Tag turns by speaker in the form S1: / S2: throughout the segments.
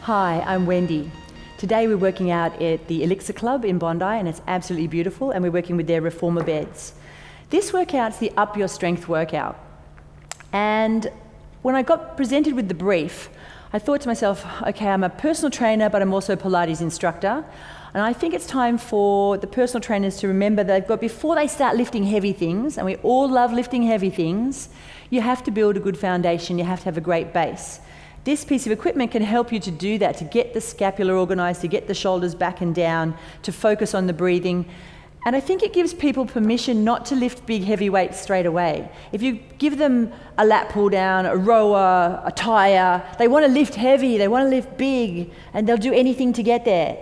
S1: Hi, I'm Wendi. Today we're working out at the Elixir Club in Bondi, and it's absolutely beautiful, and we're working with their reformer beds. This workout's the Up Your Strength workout. And when I got presented with the brief, I thought to myself, okay, I'm a personal trainer, but I'm also a Pilates instructor. And I think it's time for the personal trainers to remember that they've got, before they start lifting heavy things, and we all love lifting heavy things, you have to build a good foundation, you have to have a great base. This piece of equipment can help you to do that, to get the scapula organized, to get the shoulders back and down, to focus on the breathing. And I think it gives people permission not to lift big heavy weights straight away. If you give them a lat pull down, a rower, a tire, they want to lift heavy, they want to lift big, and they'll do anything to get there.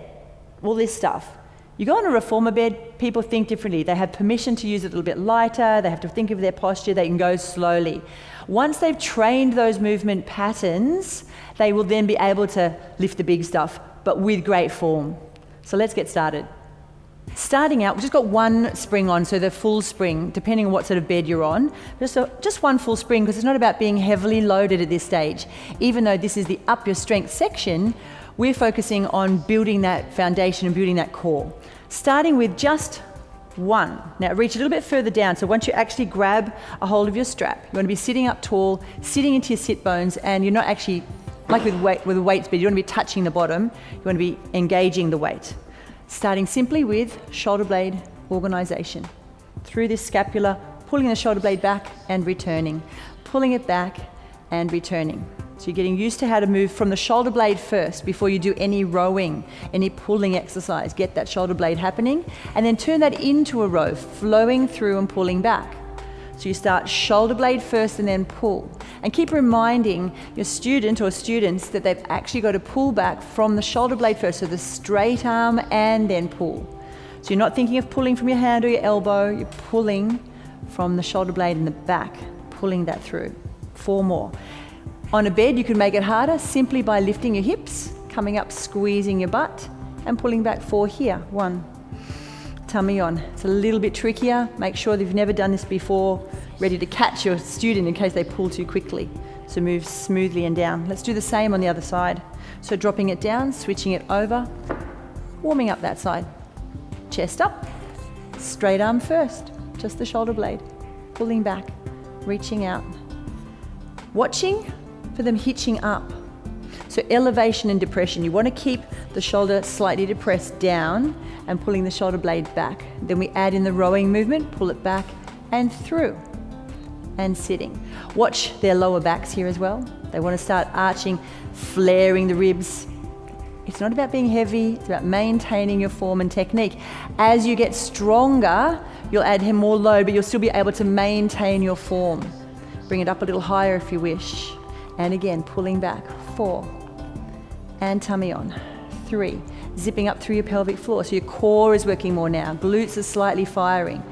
S1: All this stuff. You go on a reformer bed, people think differently. They have permission to use it a little bit lighter, they have to think of their posture, they can go slowly. Once they've trained those movement patterns, they will then be able to lift the big stuff, but with great form. So let's get started. Starting out, we've just got one spring on, so the full spring, depending on what sort of bed you're on. Just one full spring, because it's not about being heavily loaded at this stage. Even though this is the Up Your Strength section, we're focusing on building that foundation and building that core. Starting with just one. Now reach a little bit further down, so once you actually grab a hold of your strap, you want to be sitting up tall, sitting into your sit bones, and you're not actually, like with a weights bed, you want to be touching the bottom, you want to be engaging the weight. Starting simply with shoulder blade organization. Through this scapula, pulling the shoulder blade back and returning, pulling it back and returning. So you're getting used to how to move from the shoulder blade first before you do any rowing, any pulling exercise. Get that shoulder blade happening, and then turn that into a row, flowing through and pulling back. So you start shoulder blade first and then pull. And keep reminding your student or students that they've actually got to pull back from the shoulder blade first, so the straight arm and then pull. So you're not thinking of pulling from your hand or your elbow, you're pulling from the shoulder blade in the back, pulling that through. 4 more. On a bed, you can make it harder simply by lifting your hips, coming up, squeezing your butt, and pulling back 4 here. 1. Tummy on. It's a little bit trickier. Make sure that you've never done this before, ready to catch your student in case they pull too quickly. So move smoothly and down. Let's do the same on the other side. So dropping it down, switching it over, warming up that side. Chest up, straight arm first, just the shoulder blade. Pulling back, reaching out. Watching for them hitching up. So elevation and depression. You want to keep the shoulder slightly depressed down and pulling the shoulder blade back. Then we add in the rowing movement, pull it back and through and sitting. Watch their lower backs here as well. They want to start arching, flaring the ribs. It's not about being heavy, it's about maintaining your form and technique. As you get stronger, you'll add more load, but you'll still be able to maintain your form. Bring it up a little higher if you wish. And again, pulling back. 4. And tummy on. 3. Zipping up through your pelvic floor. So your core is working more now. Glutes are slightly firing.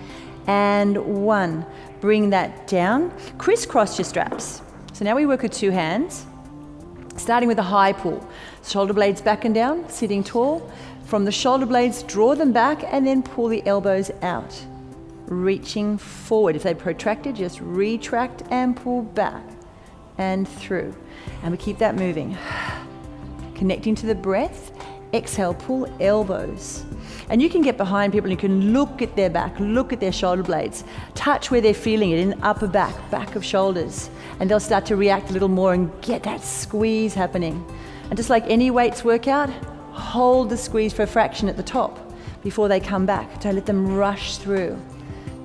S1: And 1. Bring that down. Crisscross your straps. So now we work with 2 hands. Starting with a high pull. Shoulder blades back and down, sitting tall. From the shoulder blades, draw them back and then pull the elbows out. Reaching forward. If they're protracted, just retract and pull back and through. And we keep that moving. Connecting to the breath. Exhale, pull elbows. And you can get behind people and you can look at their back, look at their shoulder blades, touch where they're feeling it in upper back, back of shoulders. And they'll start to react a little more and get that squeeze happening. And just like any weights workout, hold the squeeze for a fraction at the top before they come back. Don't let them rush through.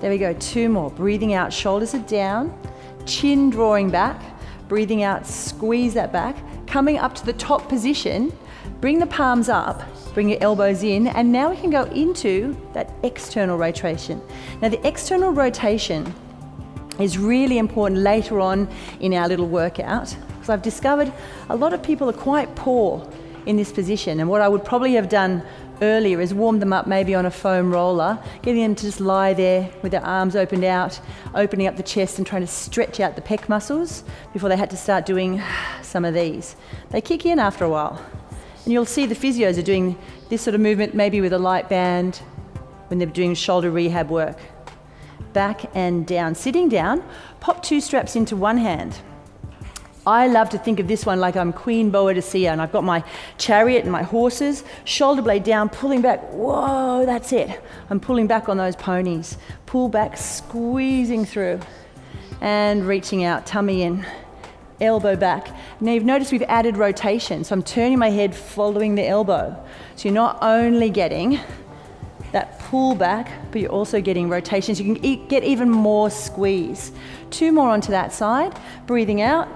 S1: There we go, 2 more. Breathing out, shoulders are down, chin drawing back, breathing out, squeeze that back, coming up to the top position, bring the palms up, bring your elbows in, and now we can go into that external rotation. Now the external rotation is really important later on in our little workout, because I've discovered a lot of people are quite poor in this position, and what I would probably have done earlier is warm them up maybe on a foam roller, getting them to just lie there with their arms opened out, opening up the chest and trying to stretch out the pec muscles before they had to start doing some of these. They kick in after a while. And you'll see the physios are doing this sort of movement maybe with a light band when they're doing shoulder rehab work. Back and down. Sitting down, pop 2 straps into one hand. I love to think of this one like I'm Queen Boadicea and I've got my chariot and my horses, shoulder blade down, pulling back. Whoa, that's it. I'm pulling back on those ponies. Pull back, squeezing through and reaching out, tummy in, elbow back. Now you've noticed we've added rotation, so I'm turning my head following the elbow. So you're not only getting that pull back, but you're also getting rotations. You can get even more squeeze. 2 more onto that side, breathing out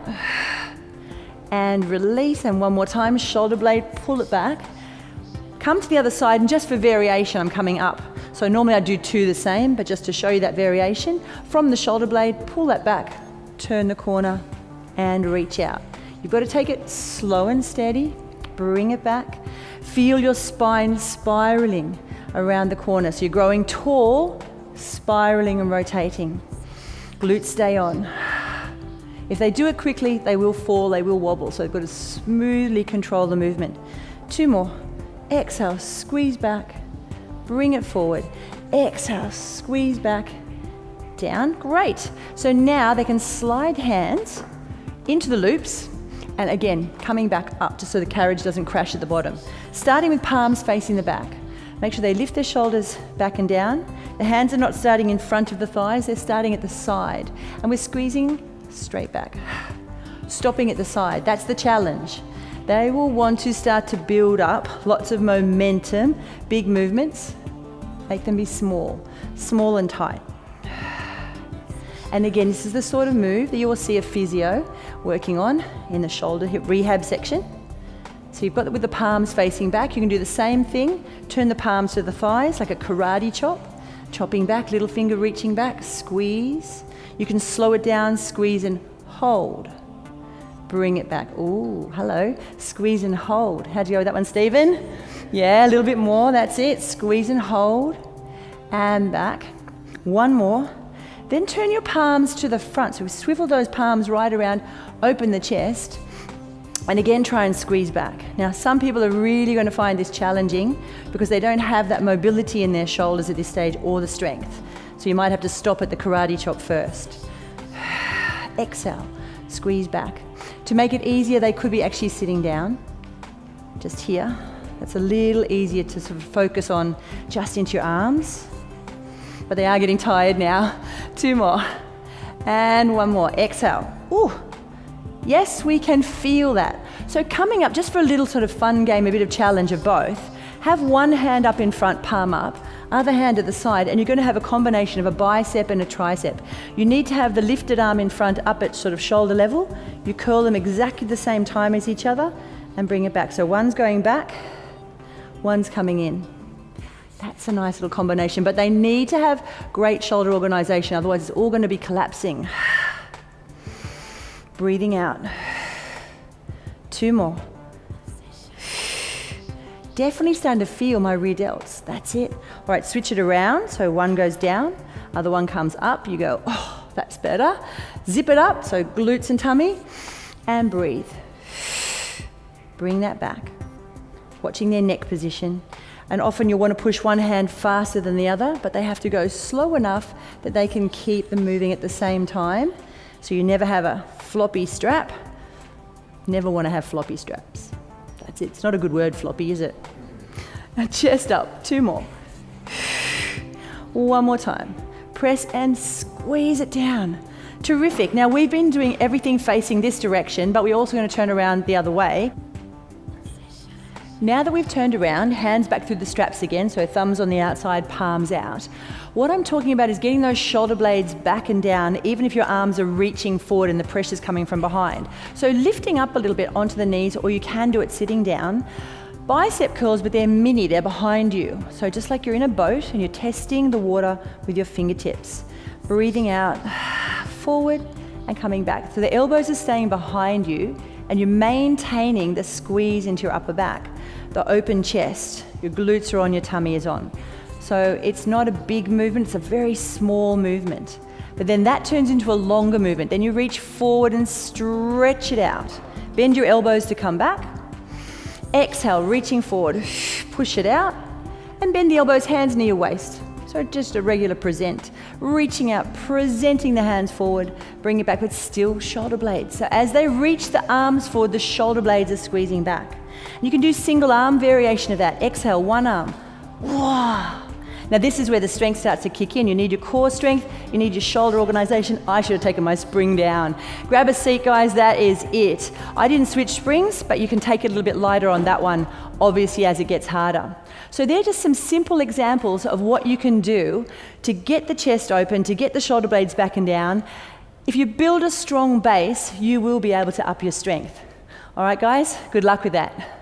S1: and release, and 1 more time, shoulder blade, pull it back. Come to the other side, and just for variation, I'm coming up. So normally I do 2 the same, but just to show you that variation, from the shoulder blade, pull that back, turn the corner and reach out. You've got to take it slow and steady, bring it back. Feel your spine spiraling around the corner. So you're growing tall, spiraling and rotating. Glutes stay on. If they do it quickly, they will fall, they will wobble. So you've got to smoothly control the movement. 2 more. Exhale, squeeze back, bring it forward. Exhale, squeeze back, down. Great. So now they can slide hands into the loops, and again, coming back up just so the carriage doesn't crash at the bottom. Starting with palms facing the back. Make sure they lift their shoulders back and down. The hands are not starting in front of the thighs, they're starting at the side. And we're squeezing straight back. Stopping at the side, that's the challenge. They will want to start to build up lots of momentum, big movements. Make them be small, small and tight. And again, this is the sort of move that you will see a physio working on in the shoulder hip rehab section. So you've got it with the palms facing back. You can do the same thing. Turn the palms to the thighs like a karate chop. Chopping back, little finger reaching back, squeeze. You can slow it down, squeeze and hold. Bring it back. Ooh, hello. Squeeze and hold. How'd you go with that one, Stephen? Yeah, a little bit more. That's it. Squeeze and hold. And back. 1 more. Then turn your palms to the front. So we swivel those palms right around, open the chest. And again, try and squeeze back. Now, some people are really going to find this challenging because they don't have that mobility in their shoulders at this stage or the strength. So you might have to stop at the karate chop first. Exhale, squeeze back. To make it easier, they could be actually sitting down, just here. That's a little easier to sort of focus on just into your arms. But they are getting tired now. 2 more. And 1 more. Exhale. Ooh. Yes, we can feel that. So coming up, just for a little sort of fun game, a bit of challenge of both, have 1 hand up in front, palm up, other hand at the side, and you're going to have a combination of a bicep and a tricep. You need to have the lifted arm in front up at sort of shoulder level. You curl them exactly the same time as each other and bring it back. So one's going back, one's coming in. That's a nice little combination, but they need to have great shoulder organization, otherwise it's all going to be collapsing. Breathing out. 2 more. Definitely starting to feel my rear delts. That's it. All right, switch it around. So one goes down, other one comes up. You go, oh, that's better. Zip it up, so glutes and tummy, and breathe. Bring that back. Watching their neck position. And often you'll want to push one hand faster than the other, but they have to go slow enough that they can keep them moving at the same time. So you never have a floppy strap. Never want to have floppy straps. That's it. It's not a good word, floppy, is it? Now chest up. 2 more. 1 more time. Press and squeeze it down. Terrific. Now we've been doing everything facing this direction, but we're also going to turn around the other way. Now that we've turned around, hands back through the straps again, so thumbs on the outside, palms out. What I'm talking about is getting those shoulder blades back and down, even if your arms are reaching forward and the pressure's coming from behind. So lifting up a little bit onto the knees, or you can do it sitting down. Bicep curls, but they're mini, they're behind you. So just like you're in a boat and you're testing the water with your fingertips. Breathing out, forward and coming back. So the elbows are staying behind you and you're maintaining the squeeze into your upper back. The open chest, your glutes are on, your tummy is on. So it's not a big movement, it's a very small movement. But then that turns into a longer movement. Then you reach forward and stretch it out. Bend your elbows to come back. Exhale, reaching forward, push it out. And bend the elbows, hands near your waist. So just a regular present. Reaching out, presenting the hands forward, bring it back, but still shoulder blades. So as they reach the arms forward, the shoulder blades are squeezing back. And you can do single arm variation of that. Exhale, one arm. Whoa. Now this is where the strength starts to kick in. You need your core strength, you need your shoulder organization. I should have taken my spring down. Grab a seat, guys, that is it. I didn't switch springs, but you can take it a little bit lighter on that one, obviously, as it gets harder. So they're just some simple examples of what you can do to get the chest open, to get the shoulder blades back and down. If you build a strong base, you will be able to up your strength. All right, guys, good luck with that.